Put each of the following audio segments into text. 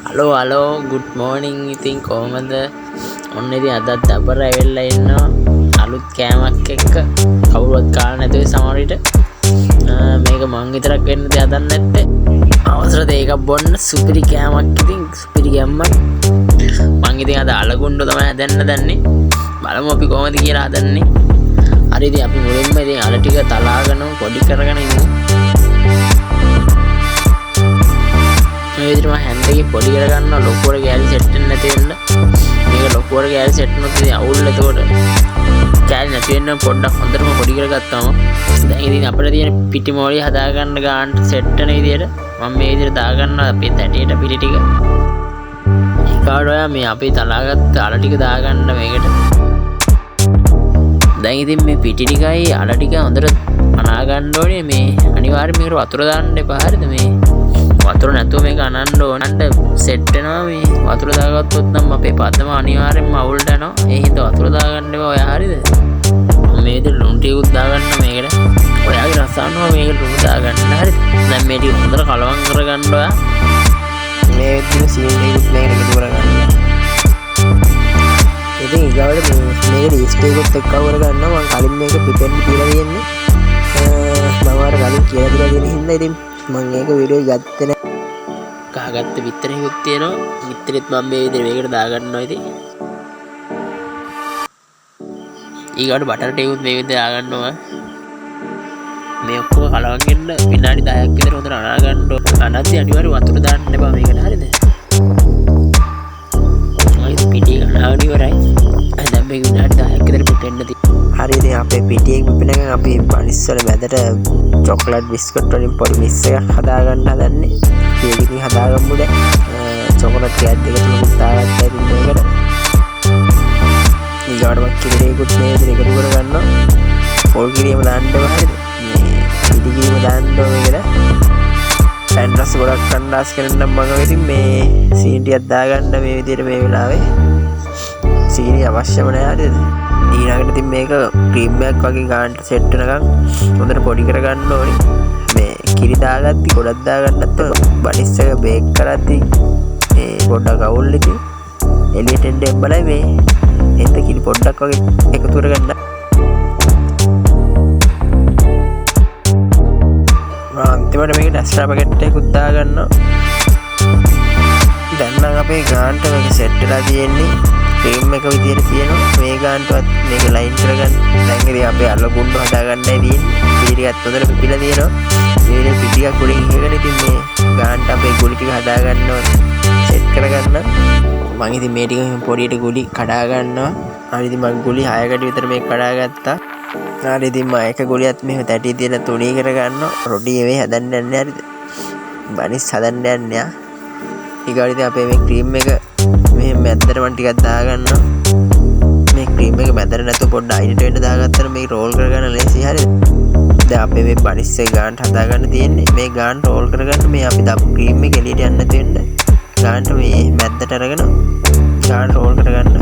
Hello good morning ඉතින් කොහමද ඔන්න ඉතින් අදත් දබර ඇවිල්ලා ඉන්නවා අලුත් කෑමක් එක්ක කවුරුවත් කාලා නැතුව සමහර විට මේක මං විතරක් වෙන්න දෙයක් හදන්න නැත්තේ අවසරද ඒක බොන්න සුපිරි කෑමක් ඉතින් සුපිරි ගැම්මක් මං ඉතින් අද අලගුණ්ඩ තමයි හදන්න දන්නේ බලමු අපි කොහොමද කියලා හදන්නේ හරි ඉතින් අපි මුලින්ම ඉතින් අල ටික තලාගෙන පොඩි කරගෙන ඉමු මේ විදිහට මම හැන්ඩ් එකේ පොඩි කරගන්නවා ලොකුවට ගෑලි සෙට් වෙන්නේ නැති වෙන්න මේක ලොකුවට ගෑලි සෙට් වුණොත් ඉතින් අවුල් එතකොට ගෑලි නැති වෙන්න පොඩ්ඩක් හොඳටම පොඩි කරගත්තාම දැන් ඉතින් අපිට තියෙන පිටි මොළේ හදාගන්න ගානට සෙට් වෙන විදිහට මම මේ විදිහට දාගන්නවා අපේ තැටියට පිටි ටික ඒකාඩ ඔයා මේ අපි තලාගත්ත අල ටික දාගන්න මේකට දැන් ඉතින් මේ පිටි ටිකයි අල ටික හොඳට අනා ගන්න ඕනේ මේ අනිවාර්යයෙන් මේකට වතුර දාන්න එපා හරිද මේ වතුර නැතුව මේක අනන්න ඕන. අන්න සෙට් වෙනවා මේ වතුර දාගත්තොත් නම් අපේ පදම අනිවාර්යෙන්ම අවුල්ට යනවා. ඒ හින්දා වතුර දාගන්න එපා. ඔයා හරිද? මේ විදිහට ලුණු ටිකකුත් දාගන්න මේකට. ඔයාගේ රස අනුව මේකට ලුණු දාගන්න. හරිද? දැන් මේ ටික හොඳට කලවම් කරගන්න ඔයා. මේ විදිහට සීන් ටිකකුත් මේකට එකතු කරගන්න. ඉතින් ඊගාවට මේකට ඊස්ට් එකත් එක්ක කරගන්නවා. මම කලින් මේක පිපෙන්න තියලා තියෙන්නේ. මම අර කලින් කියලා දීලා තියෙන හින්දා ඉතින් මම ඒක වීඩියෝ ගත්තේ නැහැ. කහගත්ත විතරෙකුත් තියෙනවා. විතරෙත් මම මේ විදිහට මේකට දාගන්නවා ඉතින්. ඊගාට බටර් ටිකකුත් මේ විදිහට දාගන්නවා. මේ ඔක්කොම කලවම් වෙන්න විනාඩි 10ක් විතර හොඳට අනා ගන්න ඕන. අනද්දී අනිවාර්යයෙන් වතුර දාන්න එපා මේකට හරියද? මම පිටි ගන්නවා ඉවරයි. දැන් මේක විනාඩි 10ක් විතර පිටෙන්න තියෙනවා. හරි ඉතින් අපේ පිටියෙන් පිපෙනකන් අපි බනිස් වල මැදට චොක්ලට් බිස්කට් වලින් පොඩි මික්ස් එකක් හදාගන්න හදන්නේ. ඒක ඉතින් හදාගමු දැන්. චොකලට් කෑත් දෙක තුනක් දාගත්තා ඉතින් මේකට. ඊගාටම කිරියකුත් මේ විදිහට එකතු කරගන්නවා. පොල් කිරියම දාන්න ඕන හරිද? මේ පිටි කිරියම දාන්න ඕන මේකට. පැන් රස ගොඩක් කණ්ඩාස් කරන්න මම ඉතින් මේ සීනි ටිකක් දාගන්න මේ විදිහට මේ වෙලාවේ. සීනි අවශ්‍යම නැහැ හරිද? ඊළඟට ඉතින් මේක ක්‍රීම් එකක් වගේ ගානට සෙට් වෙනකන් හොඳට පොඩි කරගන්න ඕනේ. මේ කිරි දාගත්ති ගොඩක් දාගන්නත් බනිස් එක බේක් කරද්දි මේ පොඩ්ඩක් අවුල් ඉතින් එළියට එන්න එම්බලයි මේ එතන කිරි පොඩ්ඩක් වගේ එකතු කරගන්න. අන්තිමට මේකට එක්ස්ට්‍රා පැකට් එකකුත් දාගන්නවා. දැන් නම් අපේ ගානට මේක සෙට් වෙලා තියෙන්නේ. ක්‍රීම් එක විදියට තියෙනවා මේ ගානටවත් මේක ලයින් කරගන්න. දැන් ඉතින් අපේ අලගුණ්ඩ හදාගන්නයි තියෙන්නේ. පිටි ටිකත් හොඳට පිපිලා තියෙනවා. මේ පිටි ටික ගුලින් ඉහගෙන ඉතින් මේ ගානට අපේ ගුලි ටික හදාගන්න ඕනේ. සෙට් කරගන්න. මම ඉතින් මේ ටික පොඩියට ගුලි කඩා ගන්නවා. හරි ඉතින් මම ගුලි 6කට විතර මේක කඩාගත්තා. හරි ඉතින් මම එක ගුලියත් මෙහෙම තැටි තියලා තුනී කරගන්නවා. රොටි මේ හදන්න යන්නේ හරිද? බනිස් හදන්න යන්නේ. ඊගාට ඉතින් අපේ මේ ක්‍රීම් එක මේ මැද්දට මම ටිකක් දාගන්නවා. මේ ක්‍රීම් එක මැදට නැතුව පොඩ්ඩ අයිනට වෙන්න දාගත්තම මේක රෝල් කරගන්න ලේසි හරිද? දැන් අපේ මේ බනිස් එක ගානට හදාගන්න තියෙන්නේ. මේ ගාන රෝල් කරගන්න මේ අපි දාපු ක්‍රීම් එක එළියට යන්න නැති වෙන්න ගානට මේ මැද්දට අරගෙන ගාන රෝල් කරගන්න.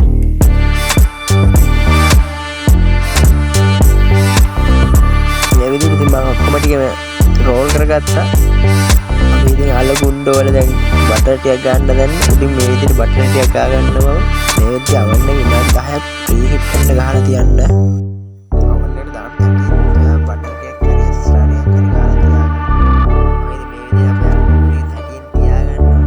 මේ විදිහට ඉතින් මම ඔක්කොම ටික රෝල් කරගත්තා. අපි ඉතින් අලගුණ්ඩ වල දැන් බටර් ටිකක් ගන්න දැන් ඉතින් මේ විදිහට බටර් ටිකක් ගා ගන්නවා. මේ විදිහට අවන්න විනාඩි 10ක් ප්‍රීහීට් කරන්න ගහලා තියන්න. අවන්නේට දාන්න තියෙනවා බටර් ටිකක් හරි එක්ස්ට්‍රා ටිකක් හරි ගාලා තියන්න. මේ විදිහට අපි අලගුණ්ඩේ තටියෙන් තියාගන්නවා.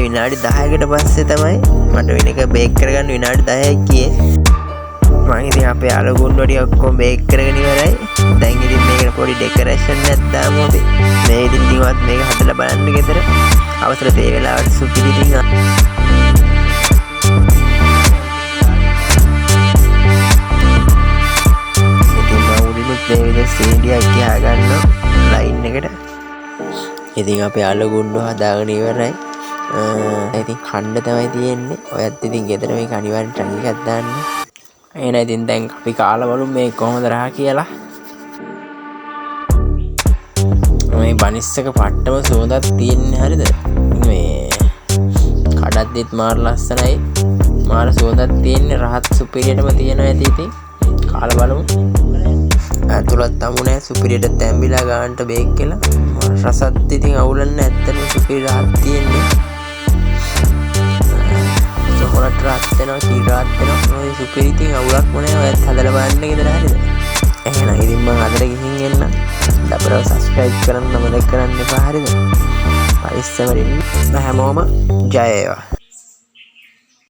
විනාඩි 10කට පස්සේ තමයි මට වෙන එක බේක් කරගන්න විනාඩි 10යි ගියේ. මම ඉතින් අපේ අලගුණ්ඩ ටික ඔක්කොම බේක් කරගෙන ඉවරයි. දැන් ඉතින් මේකට පොඩි ඩෙකරේෂන් එකක් දාමු අපි. මේ ඉතින් ටිකවත් මේක හදලා බලන්න ගෙදර. අවසර තේ වෙලාවට සුපිරි ඉතින් ඉතින් මම උඩිනුත් මේ විදිහට සීඩියක් ගියා ගන්නවා ලයින් එකට. ඉතින් අපේ අලගුණ්ඩ හදාගෙන ඉවරයි. ඉතින් කන්න තමයි තියෙන්නේ. ඔයත් ඉතින් ගෙදර මේක අනිවාර්යෙන් ට්‍රයි එකක් දාන්න. එහෙනම් ඉතින් දැන් අපි කාලා බලමු මේ කොහොමද රහ කියලා. මේ බනිස් එක පට්ටම සුවඳක් තියෙන්නේ හරිද? මේ කඩද්දිත් මාර ලස්සනයි. මාර සුවඳක් තියෙන්නේ රහත් සුපිරියටම තියෙනවා ඇති ඉතින් කාලා බලමු. ඇතුළත් තමු නෑ සුපිරියට තැම්බිලා ගන්නට බේක් කියලා රසත් ඉතින් අවුලන්නේ ඇත්තටම සුපිරි රහත් තියෙන්නේ. චොකලට් රහත් වෙනවා කී රහත් වෙනවා ඔය සුපිරි ඉතින් අවුලක් මොනේ ඔයත් හදලා බලන්න ගෙදර හරිද. එහෙනම් ඉතින් මම අදට ගිහින් එන්න. දබරව සබ්ස්ක්‍රයිබ් කරන්න මතක කරන්න එපා හරිද. පරිස්සමෙන් හැමෝම ජය වේවා.